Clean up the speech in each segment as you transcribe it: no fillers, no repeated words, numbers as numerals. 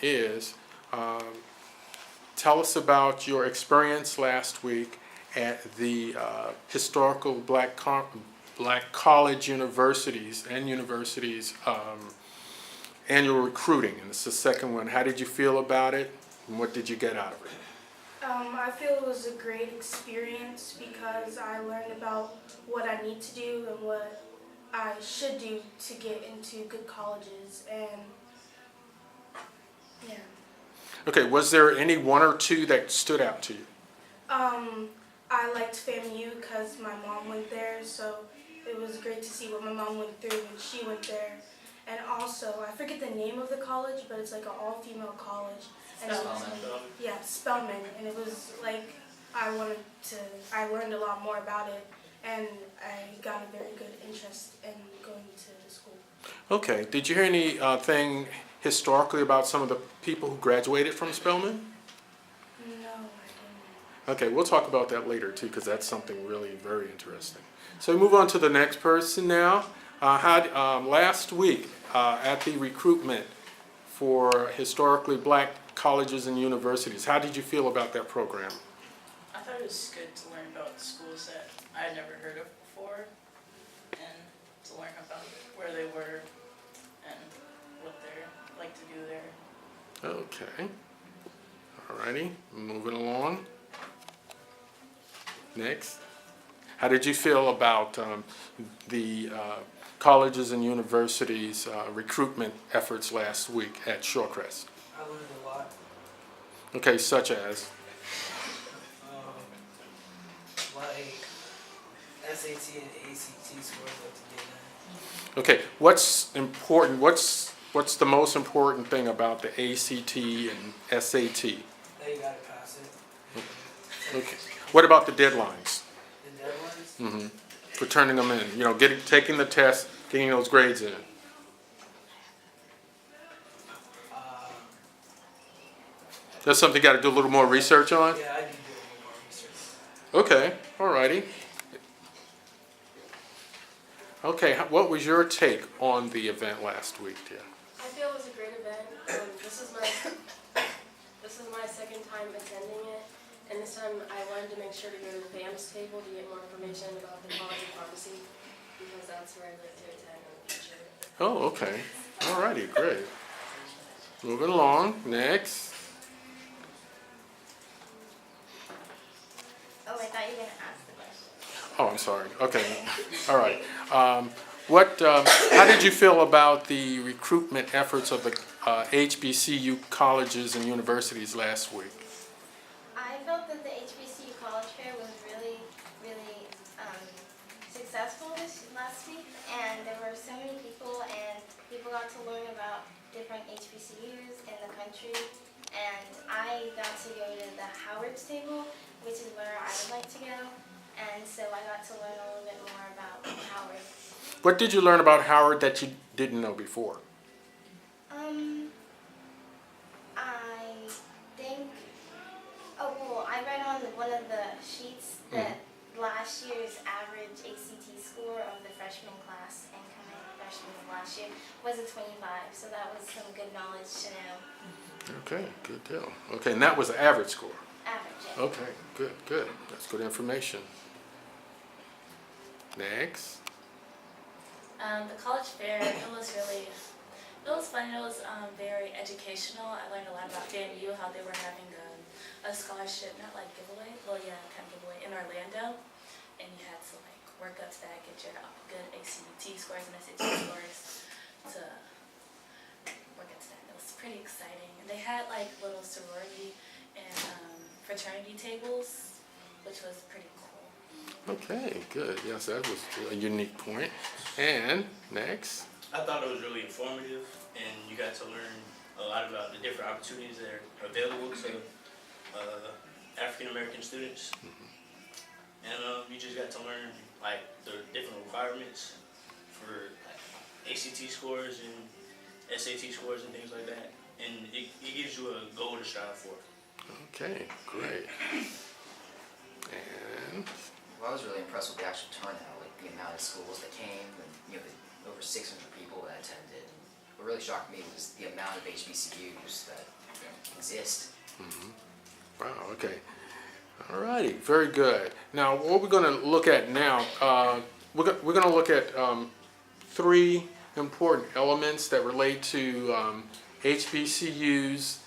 is tell us about your experience last week at the historical black college universities annual recruiting. And it's the second one. How did you feel about it, and what did you get out of it? I feel it was a great experience because I learned about what I need to do and what I should do to get into good colleges, and yeah. Okay, was there any one or two that stood out to you? I liked FAMU because my mom went there, so it was great to see what my mom went through when she went there. And also, I forget the name of the college, but it's like an all-female college. And yeah, Spelman. And it was like, I learned a lot more about it, and I got a very good interest in going to the school. Okay, did you hear anything historically about some of the people who graduated from Spelman? No, I Okay, we'll talk about that later too, because that's something really very interesting. So we move on to the next person now. Last week at the recruitment for historically black colleges and universities, how did you feel about that program? I thought it was good to learn about schools that I had never heard of before, and to learn about where they were and what they like to do there. Okay, alrighty, moving along. Next. How did you feel about the colleges and universities recruitment efforts last week at Shorecrest? I learned a lot. Okay, such as? Like SAT and ACT scores up to date. Okay, what's important? What's the most important thing about the ACT and SAT? That you gotta pass it. Okay. What about the deadlines? The deadlines? For turning them in, you know, taking the test, getting those grades in. That's something you got to do a little more research on? Yeah, I do a little more research. Okay, alrighty. Okay, what was your take on the event last week, dear? I feel it was a great event. This is my second time attending it, and this time I wanted to make sure to go to the FAMS table to get more information about the College of Pharmacy, because that's where I'd like to attend in the future. Oh, okay. Alrighty, great. Moving along, next. Oh, I thought you were going to ask the question. Oh, I'm sorry. Okay, all right. How did you feel about the recruitment efforts of the HBCU colleges and universities last week? I felt that the HBCU College Fair was really, really successful last week, and there were so many people, and people got to learn about different HBCUs in the country, and I got to go to the Howard's table, which is where I would like to go, and so I got to learn a little bit more about Howard. What did you learn about Howard that you didn't know before? I think, I read on one of the sheets that last year's average ACT score of the freshman class, incoming freshmen of last year, was a 25, so that was some good knowledge to know. Okay, good deal. Okay, and that was the average score? Average, yeah. Okay, good. That's good information. Next. The college fair, it was fun. It was very educational. I learned a lot about FAMU, how they were having a scholarship, not like giveaway, well yeah, kind of giveaway in Orlando, and you had to like work up to that, get your good ACT scores and SAT scores to work up to that. It was pretty exciting, and they had like little sorority and fraternity tables, which was pretty cool. Okay, good. Yes, that was a unique point. And next. I thought it was really informative, and you got to learn a lot about the different opportunities that are available to African American students. And you just got to learn like the different requirements for like, ACT scores and SAT scores and things like that. And it gives you a goal to strive for. Okay, great. And Well, I was really impressed with the actual turnout, like the amount of schools that came, and the over 600 people that attended. What really shocked me was the amount of HBCUs that exist. Wow, okay. All righty, very good. Now, what we're going to look at now, we're going to look at three important elements that relate to HBCUs,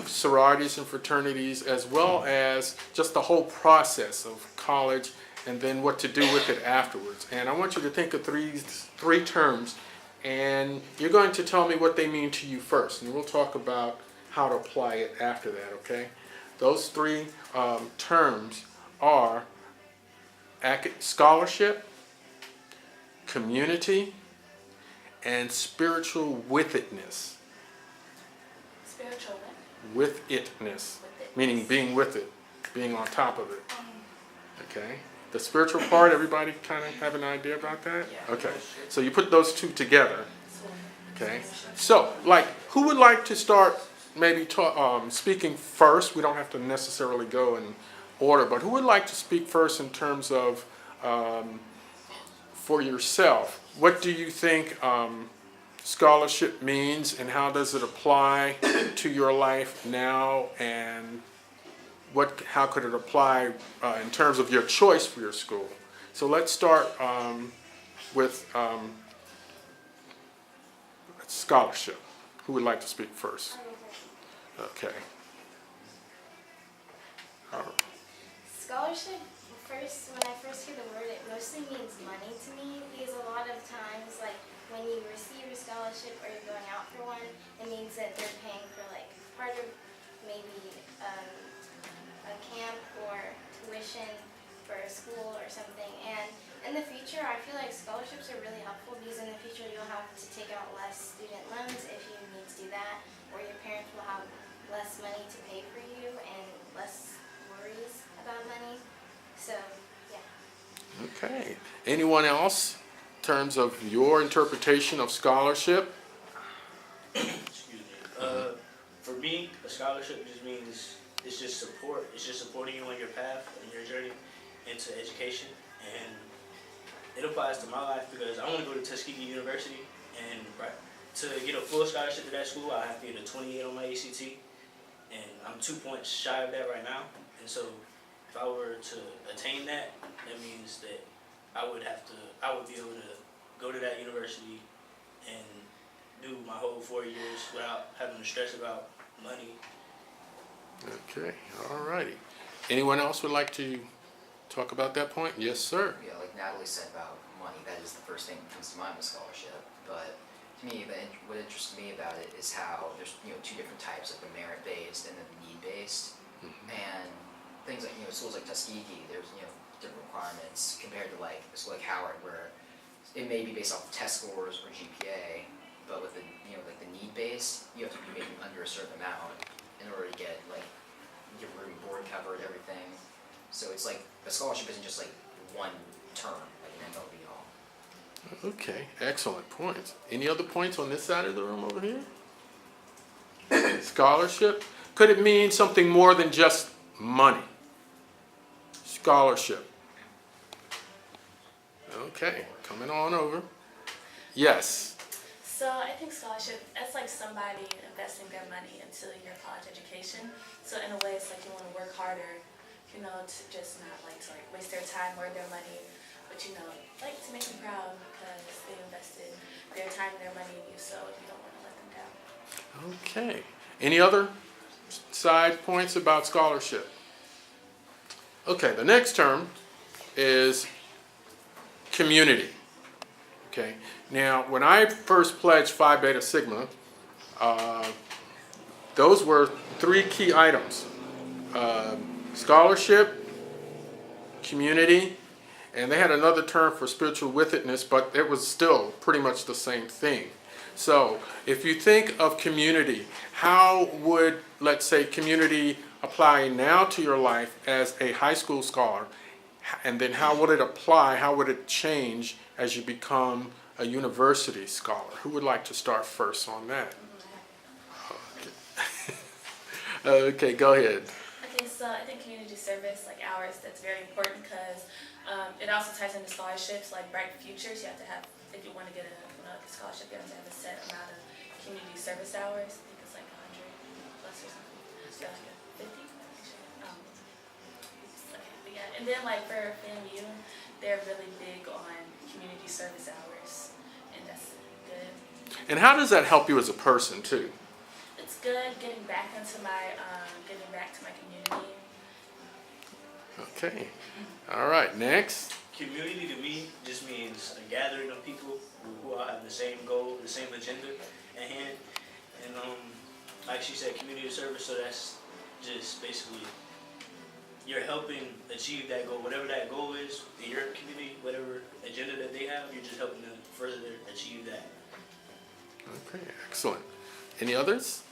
sororities and fraternities, as well as just the whole process of college and then what to do with it afterwards. And I want you to think of three terms, and you're going to tell me what they mean to you first, and we'll talk about how to apply it after that, okay? Those three terms are scholarship, community, and spiritual with-itness. Spiritual what? With-itness, With it. meaning being with it, being on top of it. Okay? The spiritual part, everybody kind of have an idea about that? Yeah. Okay. So you put those two together. So, Okay. So, like, who would like to start maybe speaking first? We don't have to necessarily go in order, but who would like to speak first in terms of for yourself? What do you think scholarship means, and how does it apply to your life now, and how could it apply in terms of your choice for your school? So let's start with scholarship. Who would like to speak first? Okay. Scholarship, when I first hear the word, it mostly means money to me, because a lot of times, like, when you receive a scholarship or you're going out for one, it means that they're paying for, like, part of maybe a camp or tuition for a school or something. And in the future, I feel like scholarships are really helpful, because in the future you'll have to take out less student loans if you need to do that, or your parents will have less money to pay for you and less worries about money. So, yeah. Okay. Anyone else in terms of your interpretation of scholarship? Excuse me. For me, a scholarship just means it's just support. It's just supporting you on your path and your journey into education. And it applies to my life because I want to go to Tuskegee University, and to get a full scholarship to that school, I have to get a 28 on my ACT, and I'm 2 points shy of that right now. And so, if I were to attain that, that means that I would be able to go to that university and do my whole 4 years without having to stress about money. Okay. All righty. Anyone else would like to talk about that point? Yes, sir. Yeah, like Natalie said about money, that is the first thing that comes to mind with scholarship. But to me, what interests me about it is how there's two different types, like the merit-based and then the need-based. And things like schools like Tuskegee, there's different requirements compared to like a school like Howard, where it may be based off of test scores or GPA, but with the like the need-based, you have to be making under a certain amount in order to get like your room and board covered, everything. So it's like a scholarship isn't just like one term, like an end-all be-all. Okay. Excellent points. Any other points on this side of the room over here? Scholarship. Could it mean something more than just money? Scholarship. Okay. Coming on over. Yes. So I think scholarship, that's like somebody investing their money into your college education. So in a way, it's like you want to work harder, to just not like to waste their time or their money, but like to make them proud because they invested their time and their money in you, so you don't want to let them down. Okay. Any other side points about scholarship? Okay, the next term is community. Okay. Now, when I first pledged Phi Beta Sigma, those were three key items. Scholarship, community, and they had another term for spiritual with-itness, but it was still pretty much the same thing. So if you think of community, how would, let's say, community apply now to your life as a high school scholar? And then how would it apply, how would it change as you become a university scholar? Who would like to start first on that? Okay, go ahead. Okay, so I think community service, like ours, that's very important because it also ties into scholarships, like Bright Futures. You have to have, if you want to get a scholarship, you have to have a set amount of community service hours. I think it's like 100 plus or something. And then like for FAMU, they're really big on community service hours, and that's good. And how does that help you as a person too? It's good getting back into my community. Okay. All right. Next. Community to me just means a gathering of people who all have the same goal, the same agenda at hand. And like she said, community service, so that's just basically you're helping achieve that goal, whatever that goal is in your community, whatever agenda that they have, you're just helping them further achieve that. Okay. Excellent. Any others?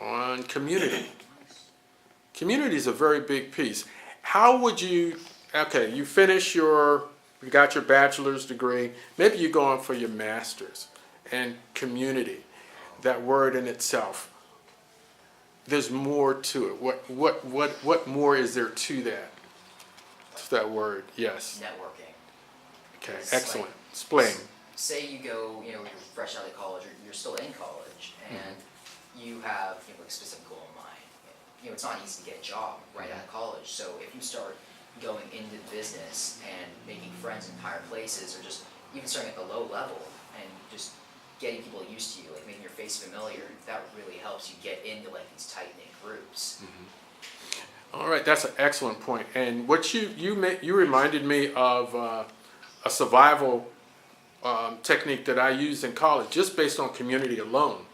On community. Community is a very big piece. How would you, okay, you got your bachelor's degree, maybe you're going for your master's, and community, that word in itself, there's more to it. What more is there to that word? Yes. Networking. Okay, It's excellent. like- Explain. Say you go, you're fresh out of college, or you're still in college, and you have, like a specific goal in mind. It's not easy to get a job right out of college, so if you start going into business and making friends in higher places, or just even starting at the low level and just getting people used to you, like making your face familiar, that really helps you get into like these tight-knit groups. All right, that's an excellent point. And what you reminded me of a survival technique that I used in college, just based on community alone.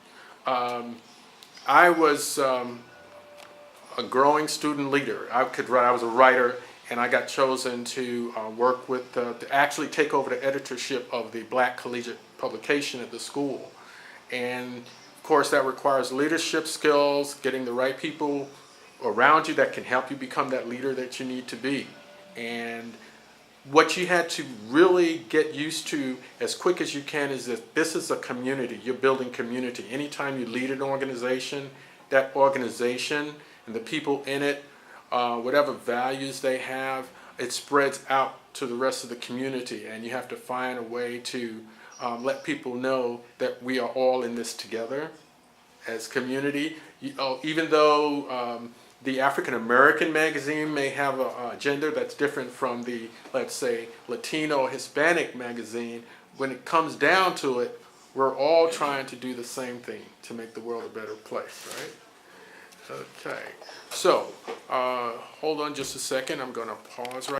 I was a growing student leader. I was a writer, and I got chosen to work with, to actually take over the editorship of the Black Collegiate publication at the school. And of course that requires leadership skills, getting the right people around you that can help you become that leader that you need to be. And what you had to really get used to as quick as you can is that this is a community. You're building community. Anytime you lead an organization, that organization and the people in it, whatever values they have, it spreads out to the rest of the community, and you have to find a way to let people know that we are all in this together as community. Even though the African American magazine may have a gender that's different from the, let's say, Latino Hispanic magazine, when it comes down to it, we're all trying to do the same thing to make the world a better place, right? Okay, so hold on just a second. I'm going to pause right